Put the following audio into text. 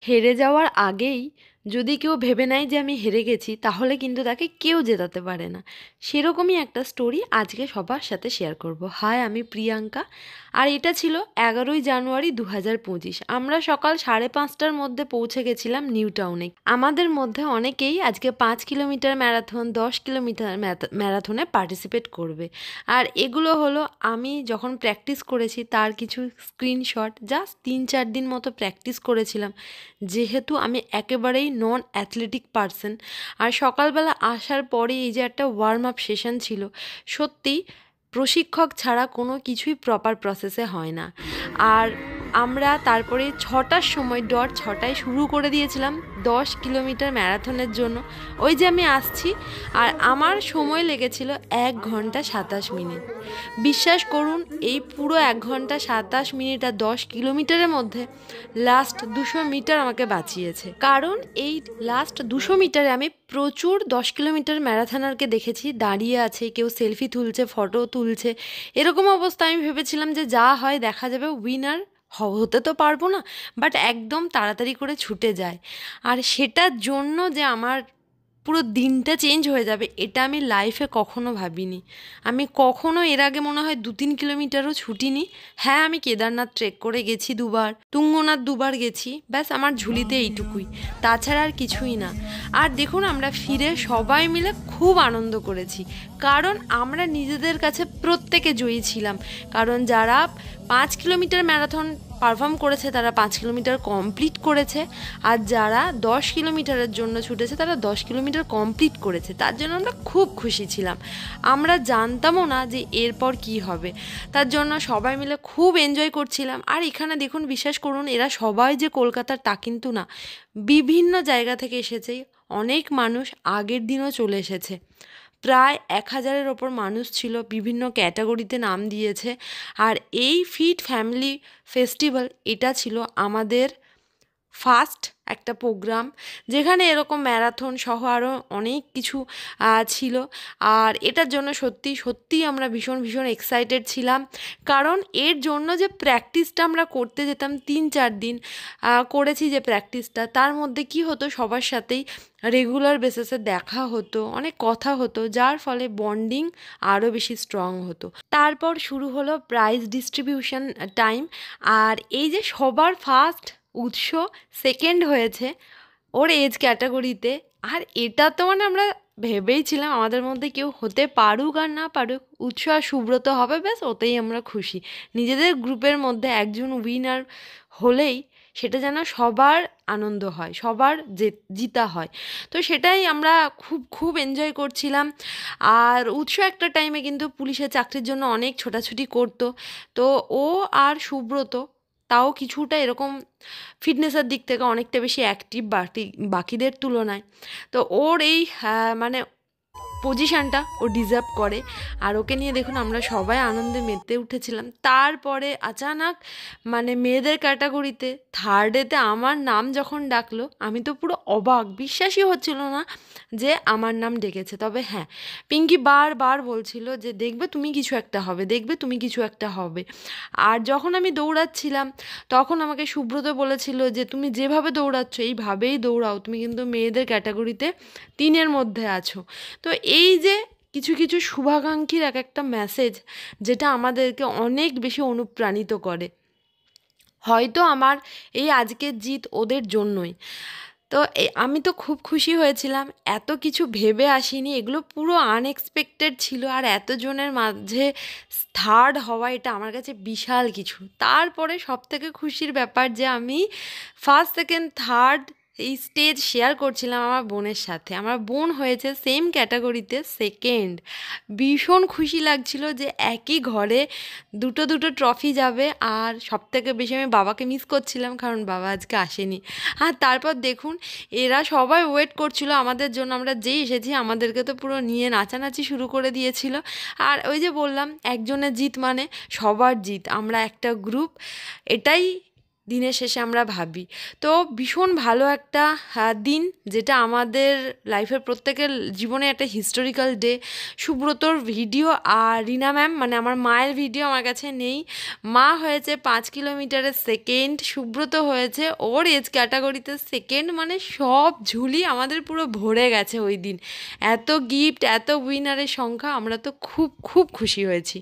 হেরে যাওয়ার আগেই যদি কেউ ভেবে নেয় যে আমি হেরে গেছি, তাহলে কিন্তু তাকে কেউ জেতাতে পারে না। সেরকমই একটা স্টোরি আজকে সবার সাথে শেয়ার করব। হাই, আমি প্রিয়াঙ্কা। আর এটা ছিল 11ই জানুয়ারি 2025। আমরা সকাল 5:30টার মধ্যে পৌঁছে গেছিলাম নিউ টাউনে। আমাদের মধ্যে অনেকেই আজকে 5 কিলোমিটার ম্যারাথন, 10 কিলোমিটার ম্যারাথনে পার্টিসিপেট করবে। আর এগুলো হলো আমি যখন প্র্যাকটিস করেছি তার কিছু স্ক্রিনশট। জাস্ট 3-4 দিন মতো প্র্যাকটিস করেছিলাম, যেহেতু আমি একেবারেই নন অ্যাথলেটিক পারসন। আর সকালবেলা আসার পরে এই যে একটা ওয়ার্ম আপ সেশন ছিল, সত্যিই প্রশিক্ষক ছাড়া কোনো কিছুই প্রপার প্রসেসে হয় না। আর আমরা তারপরে 6টার সময়, ডট 6টায় শুরু করে দিয়েছিলাম 10 কিলোমিটার ম্যারাথনের জন্য। ওই যে আমি আসছি, আর আমার সময় লেগেছিল 1 ঘন্টা 27 মিনিট। বিশ্বাস করুন, এই পুরো 1 ঘন্টা 27 মিনিট আর 10 কিলোমিটারের মধ্যে লাস্ট 200 মিটার আমাকে বাঁচিয়েছে। কারণ এই লাস্ট 200 মিটারে আমি প্রচুর 10 কিলোমিটার ম্যারাথনারকে দেখেছি দাঁড়িয়ে আছে, কেউ সেলফি তুলছে, ফটো তুলছে। এরকম অবস্থা আমি ভেবেছিলাম যে যা হয় দেখা যাবে, উইনার হতে তো পারবো না, বাট একদম তাড়াতাড়ি করে ছুটে যায়। আর সেটার জন্য যে আমার পুরো দিনটা চেঞ্জ হয়ে যাবে, এটা আমি লাইফে কখনো ভাবিনি। আমি কখনো এর আগে মনে হয় 2-3 কিলোমিটারও ছুটিনি। হ্যাঁ, আমি কেদারনাথ ট্রেক করে গেছি 2বার, তুঙ্গনাথ 2বার গেছি, ব্যাস আমার ঝুলিতে এইটুকুই, তাছাড়া আর কিছুই না। আর দেখুন, আমরা ফিরে সবাই মিলে খুব আনন্দ করেছি, কারণ আমরা নিজেদের কাছে প্রত্যেকে জয়ী ছিলাম। কারণ যারা 5 কিলোমিটার ম্যারাথন পারফর্ম করেছে তারা 5 কিলোমিটার কমপ্লিট করেছে, আর যারা 10 কিলোমিটারের জন্য ছুটেছে তারা 10 কিলোমিটার কমপ্লিট করেছে। তার জন্য আমরা খুব খুশি ছিলাম। আমরা জানতামও না যে এরপর কি হবে, তার জন্য সবাই মিলে খুব এনজয় করছিলাম। আর এখানে দেখুন, বিশ্বাস করুন, এরা সবাই যে কলকাতার তা কিন্তু না, বিভিন্ন জায়গা থেকে এসেছে। অনেক মানুষ আগের দিনও চলে এসেছে, প্রায় 1,000-এর ওপর মানুষ ছিল, বিভিন্ন ক্যাটাগরিতে নাম দিয়েছে। আর এই ফিট ফ্যামিলি ফেস্টিভ্যাল, এটা ছিল আমাদের ফার্স্ট একটা প্রোগ্রাম, যেখানে এরকম ম্যারাথন সহ আরও অনেক কিছু ছিল। আর এটার জন্য সত্যি সত্যিই আমরা ভীষণ ভীষণ এক্সাইটেড ছিলাম। কারণ এর জন্য যে প্র্যাকটিসটা আমরা করতে যেতাম 3-4 দিন করেছি, যে প্র্যাকটিসটা, তার মধ্যে কি হতো, সবার সাথেই রেগুলার বেসিসে দেখা হতো, অনেক কথা হতো, যার ফলে বন্ডিং আরও বেশি স্ট্রং হতো। তারপর শুরু হলো প্রাইজ ডিস্ট্রিবিউশন টাইম। আর এই যে সবার ফার্স্ট উৎস সেকেন্ড হয়েছে ওর এজ ক্যাটাগরিতে। আর এটা তো মানে আমরা ভেবেইছিলাম আমাদের মধ্যে কেউ হতে পারুক আর না পারুক, উৎস আর সুব্রত হবে, ব্যাস ওতেই আমরা খুশি। নিজেদের গ্রুপের মধ্যে একজন উইনার হলেই সেটা যেন সবার আনন্দ হয়, সবার জিতা হয়। তো সেটাই আমরা খুব খুব এনজয় করছিলাম। আর উৎস একটা টাইমে কিন্তু পুলিশের চাকরির জন্য অনেক ছোটাছুটি করতো। তো ও আর সুব্রত তাও কিছুটা এরকম ফিটনেসের দিক থেকে অনেকটা বেশি অ্যাক্টিভ বাকিদের তুলনায়। তো ওর এই মানে পজিশানটা ও ডিজার্ভ করে। আর ওকে নিয়ে দেখুন আমরা সবাই আনন্দে মেতে উঠেছিলাম। তারপরে আচানক মানে মেয়েদের ক্যাটাগরিতে থার্ডেতে আমার নাম যখন ডাকলো, আমি তো পুরো অবাক, বিশ্বাসই হচ্ছিল না যে আমার নাম ডেকেছে। তবে হ্যাঁ, পিঙ্কি বারবার বলছিল যে দেখবে তুমি কিছু একটা হবে, দেখবে তুমি কিছু একটা হবে। আর যখন আমি দৌড়াচ্ছিলাম তখন আমাকে সুব্রত বলেছিল যে তুমি যেভাবে দৌড়াচ্ছ এইভাবেই দৌড়াও, তুমি কিন্তু মেয়েদের ক্যাটাগরিতে 3-এর মধ্যে আছো। তো এই যে কিছু কিছু শুভাকাঙ্ক্ষীর এক একটা মেসেজ, যেটা আমাদেরকে অনেক বেশি অনুপ্রাণিত করে। হয়তো আমার এই আজকের জিত ওদের জন্যই। তো আমি তো খুব খুশি হয়েছিলাম, এত কিছু ভেবে আসিনি, এগুলো পুরো আনএক্সপেক্টেড ছিল। আর এতজনের মাঝে থার্ড হওয়া, এটা আমার কাছে বিশাল কিছু। তারপরে সবথেকে খুশির ব্যাপার যে আমি ফার্স্ট সেকেন্ড থার্ড এই স্টেজ শেয়ার করছিলাম আমার বোনের সাথে। আমার বোন হয়েছে সেম ক্যাটাগরিতে সেকেন্ড। ভীষণ খুশি লাগছিল যে একই ঘরে দুটো দুটো ট্রফি যাবে। আর সবথেকে বেশি আমি বাবাকে মিস করছিলাম, কারণ বাবা আজকে আসেনি। আর তারপর দেখুন, এরা সবাই ওয়েট করছিল আমাদের জন্য। আমরা যেই এসেছি আমাদেরকে তো পুরো নিয়ে নাচানাচি শুরু করে দিয়েছিল। আর ওই যে বললাম, একজনের জিত মানে সবার জিত, আমরা একটা গ্রুপ, এটাই দিনের শেষে আমরা ভাবি। তো ভীষণ ভালো একটা দিন, যেটা আমাদের লাইফের প্রত্যেকের জীবনে একটা হিস্টোরিক্যাল ডে। সুব্রতর ভিডিও আর রিনা ম্যাম মানে আমার মায়ের ভিডিও আমার কাছে নেই। মা হয়েছে 5 কিলোমিটারের সেকেন্ড, সুব্রত হয়েছে ওর এজ ক্যাটাগরিতে সেকেন্ড, মানে সব ঝুলি আমাদের পুরো ভরে গেছে ওই দিন। এত গিফট, এত উইনারের সংখ্যা, আমরা তো খুব খুব খুশি হয়েছি।